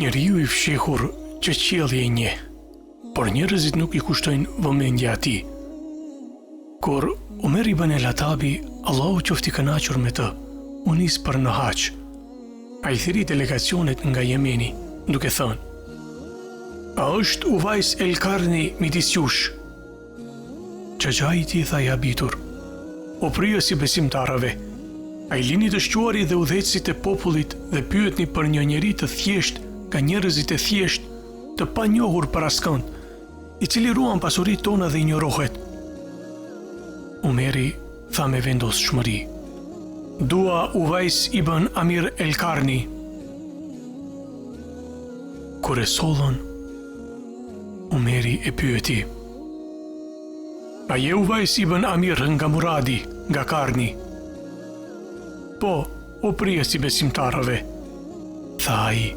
Njeriu I fshehur që qielli e njeh, por njerëzit nuk I kushtojnë vëmendje atij. Kur Umer ibn el-Hatabi, Allahu qoftë I kënaqur me të, u nis për në haç. Ai thiri delegacionet nga Jemeni, duke thënë: "A është Uvajs el-Karni midis jush?" Xhaxhai I tij tha I habitur: "O prijës I besimtarëve, ai lini të shquari dhe udhëheqësit e popullit dhe pyetni për një njeri të thjesht nga njerëzit e thjesht, të panjohur për askënd, I cili ruan pasuritë tona dhe injorohet." Umeri tha me vendosshmëri: "Dua Uvajs ibn Amir el-Karni." Kur e sollën, Umeri e pyeti: "A je Uvajs ibn Amir nga Muradi, nga Karni?" "Po, o prijes I besimtarëve," tha ai.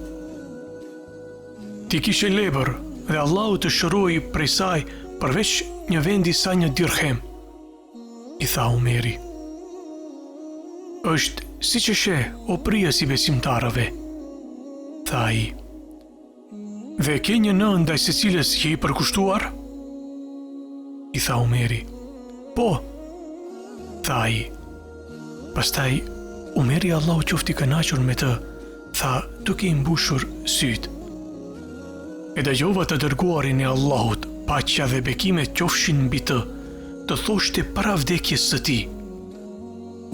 "Ti kishe lebër dhe Allahu të shëroi prej saj përveç një vendi sa një dirhem," I tha Umeri. "Është si që she, o prijes I besimtarëve," tha ai. "Dhe ke një në ndaj se cilës je I përkushtuar?" I tha Umeri. "Po," tha ai. Pastaj Umeri, Allahu qoftë I kënaqur me të, tha duke I mbushur sytë: "E dëgjova të dërguarin e Allahut, paqja dhe bekimet qofshin mbi të, të thoshte para vdekjes së tij: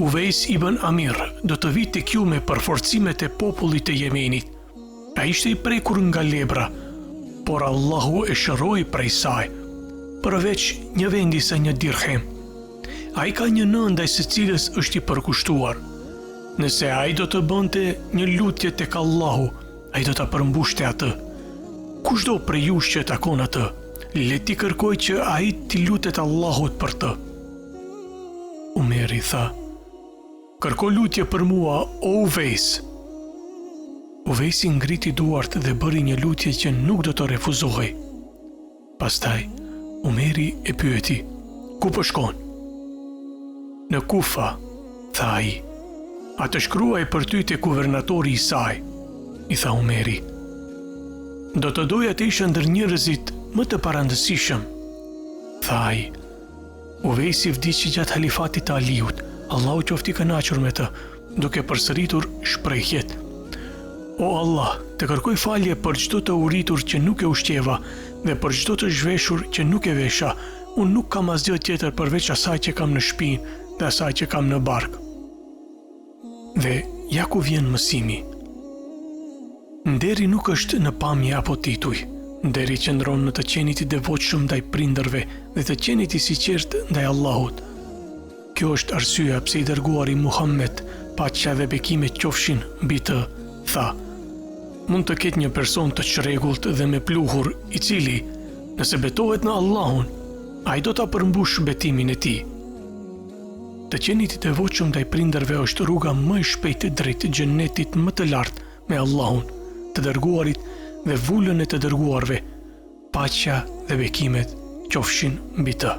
Uvejs ibn Amir do të vijë tek ju me përforcimet e popullit të Jemenit. Ai ishte I prekur nga lebra, por Allahu e shëroi prej saj, përveç një vendi sa një dirhem. Ai ka një në ndaj së cilës është I përkushtuar. Nëse ai do të bënte një lutje tek Allahu, ai do ta përmbushte atë. Kushdo prej jush që takon atë, le ti kërkoj që ai t'i lutet Allahut për të." Umeri tha: "Kërko lutje për mua, o Uvejs." Uvejsi ngriti duart dhe bëri një lutje që nuk do të refuzohej. Pastaj Umeri e pyeti: "Ku po shkon?" "Në Kufa," tha ai. "Atë shkruaj për ty te guvernatori I saj," I tha Umeri. "Do të doja të isha ndër njerëzit më të parandësishëm," tha ai. Uvejsi vdiqi gjatë halifatit të Aliut, Allahu qoftë I kënaqur me të, duke përsëritur shprehjet: "O Allah, të kërkoj falje për çdo të uritur që nuk e ushqeva dhe për çdo të zhveshur që nuk e vesha. Unë nuk kam asgjë tjetër përveç asaj që kam në shtëpinë dhe asaj që kam në bark." Dhe ja ku vjen mësimi. Nderi nuk është në pamje apo tituj. Nderi qëndron në të qenit I devotshëm ndaj prindërve dhe të qenit I sinqert ndaj Allahut. Kjo është arsyeja pse I dërguari Muhammed, paqja dhe bekimet qofshin mbi të, tha: "Mund të ketë një person të çrregullt dhe me pluhur, I cili, nëse betohet në Allahun, ai do ta përmbush betimin e tij." Të qenit I devotshëm ndaj prindërve është rruga më e shpejtë drejt xhenetit më të lartë me Allahun, të dërguarit dhe vullën e të dërguarve, paqja dhe bekimet qofshin mbi të.